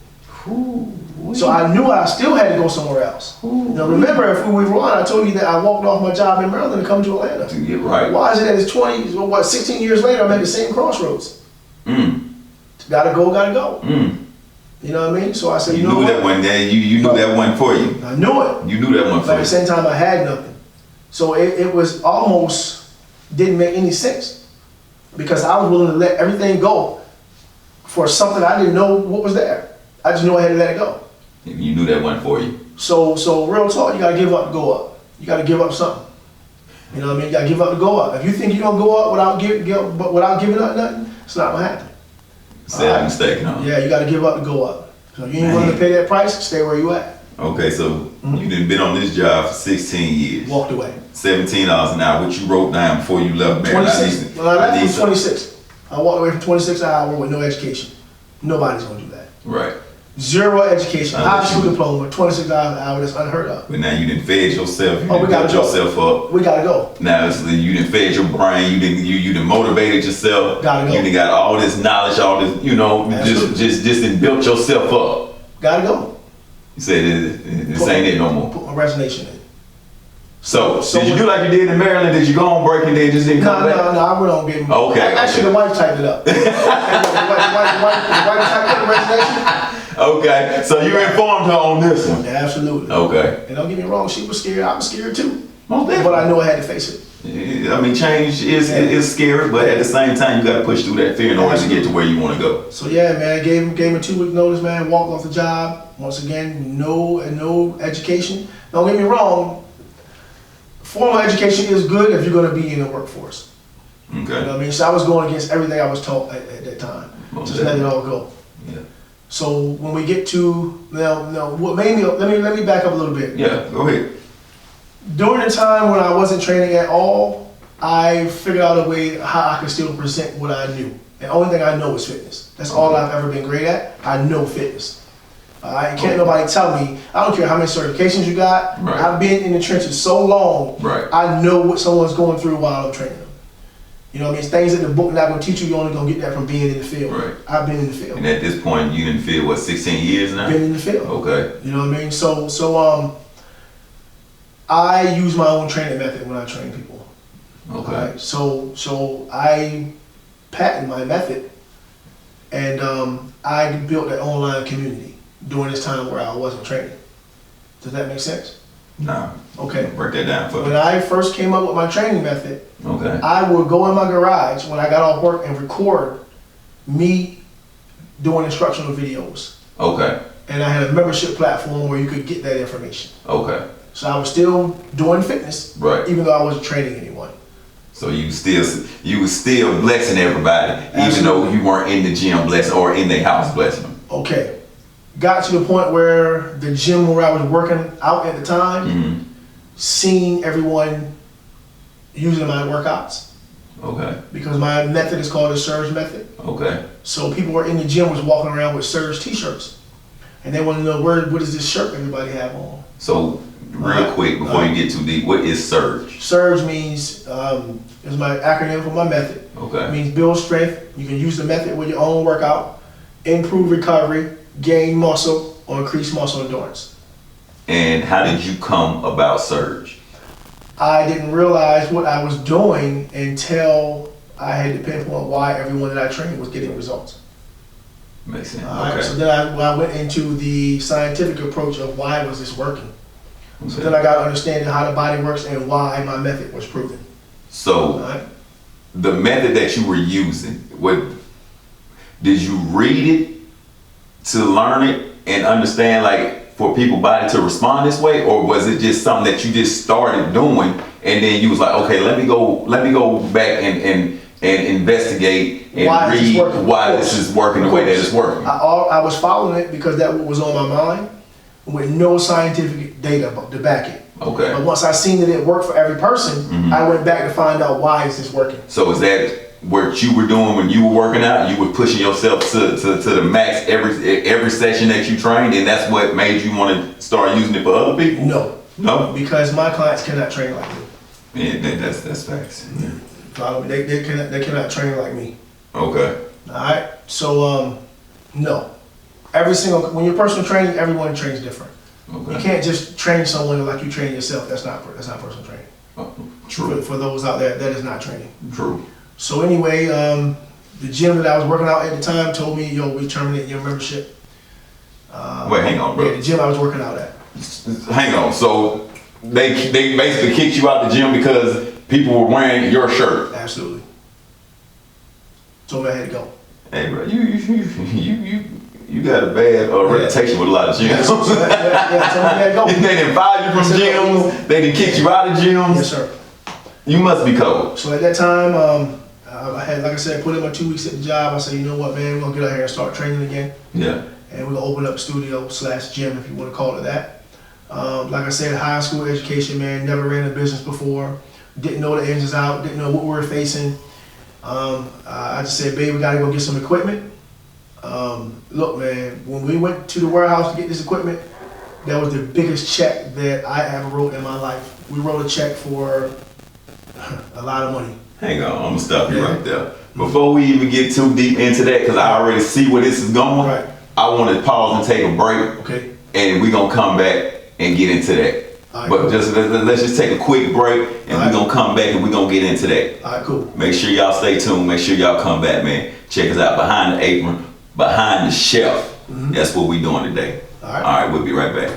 So I knew I still had to go somewhere else. Now remember, if we were on, I told you that I walked off my job in Maryland to come to Atlanta. To get right. Why is it that it's 16 years later I'm at the same crossroads? Gotta go. You know what I mean? So I said, you know what? That one day, you knew that one for you. I knew it. You knew that one for you. But at the same time, I had nothing. So it was almost didn't make any sense because I was willing to let everything go for something I didn't know what was there. I just knew I had to let it go. You knew that one for you. So real talk, you gotta give up to go up. You gotta give up something. You know what I mean? You gotta give up to go up. If you think you're gonna go up without giving up nothing, it's not gonna happen. Say I'm mistaken, huh? Yeah, you got to give up to go up. So you ain't willing to pay that price, stay where you at. Okay, so you done been on this job for 16 years. Walked away. $17 an hour. What you wrote down before you left, man? 26. Well, I left from 26. I walked away from 26 an hour with no education. Nobody's gonna do that. Right. Zero education. High school diploma, $26 an hour. That's unheard of. But now you done fed yourself. You Oh, we done gotta built go. yourself up. We gotta go. Now you done fed your brain. You done motivated yourself. Gotta go. You done got all this knowledge, all this. Absolutely. Just done built yourself up. Gotta go. You said this ain't it no more. Put my resignation in. So did you do like you did in Maryland? Did you go on break and then just didn't come back? No, I went on getting. Okay. Actually, the wife typed it up. the wife typed up the resignation. Okay, so you informed her on this one. Yeah, absolutely. Okay. And don't get me wrong, she was scared. I was scared too. Most definitely. But I knew I had to face it. I mean, change is scary, but at the same time, you got to push through that fear in order to get to where you want to go. So yeah, man, gave him 2-week notice, man. Walked off the job. Once again, no education. Don't get me wrong. Formal education is good if you're going to be in the workforce. Okay. You know what I mean? So I was going against everything I was taught at that time. Just let it all go. Yeah. So when we get to now, what made me let me back up a little bit. Yeah, go ahead. During the time when I wasn't training at all, I figured out a way how I could still present what I knew. And the only thing I know is fitness. That's all I've ever been great at. I know fitness. Can't nobody tell me. I don't care how many certifications you got. Right. I've been in the trenches so long. Right. I know what someone's going through while I'm training them. You know what I mean? It's things that the book not going to teach you. You're only going to get that from being in the field. Right. I've been in the field. And at this point, you didn't feel what 16 years now? Been in the field. Okay. You know what I mean? So I use my own training method when I train people. Okay. Right? So I patent my method, and I built an online community during this time where I wasn't training. Does that make sense? Nah. Okay. Break that down for When me. I first came up with my training method, Okay. I would go in my garage when I got off work and record me doing instructional videos. Okay. And I had a membership platform where you could get that information. Okay. So I was still doing fitness, Right. even though I wasn't training anyone. So you was still blessing everybody, even Absolutely. though you weren't in the gym blessing or in their house blessing them. Okay. Got to the point where the gym where I was working out at the time, Mm-hmm. seeing everyone using my workouts, Okay. because my method is called the Surge method. Okay. So people were in the gym was walking around with Surge t-shirts, and they want to know what does this shirt everybody have on. So real quick before you get too deep, what is surge? Surge means is my acronym for my method. It Okay. means build strength. You can use the method with your own workout, improve recovery, gain muscle, or increase muscle endurance. And how did you come about surge? I didn't realize what I was doing until I had to pinpoint why everyone that I trained was getting results. Makes sense. Alright, Okay. so then I went into the scientific approach of why was this working. So Okay. then I got understanding how the body works and why my method was proven. So Alright? the method that you were using, what did you read it to learn it and understand, like, for people body to respond this way, or was it just something that you just started doing and then you was like, okay, let me go back and investigate and Why is this read working? why Of this course. is working the Of way that course. it's working? I was following it because that was on my mind with no scientific data to back it. Okay. But once I seen that it worked for every person, I went back to find out why is this working. So is that what you were doing when you were working out? You were pushing yourself to the max every session that you trained, and that's what made you want to start using it for other people? No. No? Because my clients cannot train like me. Yeah, that's facts. Follow me. They cannot train like me. Okay. Alright? So no. When you're personal training, everyone trains different. You Okay. can't just train someone like you train yourself. That's not personal training. Oh, true. For those out there, that is not training. True. So anyway, the gym that I was working out at the time told me, yo, we terminating your membership. Wait, hang on, bro. Yeah, the gym I was working out at. Hang on. So they basically kicked you out the gym because people were wearing your shirt. Absolutely. Told me I had to go. Hey, bro, you got a bad reputation with a lot of gyms. Yeah, told me I had to go. They didn't fire you from gyms. They didn't kick you out of gyms. Yes, sir. You must be cold. So at that time, I had, like I said, put in my 2 weeks at the job. I said, you know what, man, we're gonna get out here and start training again. Yeah. And we're gonna open up studio/gym, if you want to call it that. Like I said, high school education, man, never ran a business before. Didn't know the ins and outs, didn't know what we were facing. I just said, babe, we gotta go get some equipment. Look, man, when we went to the warehouse to get this equipment, that was the biggest check that I ever wrote in my life. We wrote a check for a lot of money. Hang on, I'm gonna stop you right there. Before we even get too deep into that, because I already see where this is going, Right. I want to pause and take a break, Okay. and we're gonna come back and get into that. All right, But cool. just let's just take a quick break, and All we're right. gonna come back and we're gonna get into that. All right, cool. Make sure y'all stay tuned. Make sure y'all come back, man. Check us out behind the apron, behind the shelf. That's what we doing today. All right. All right, we'll be right back.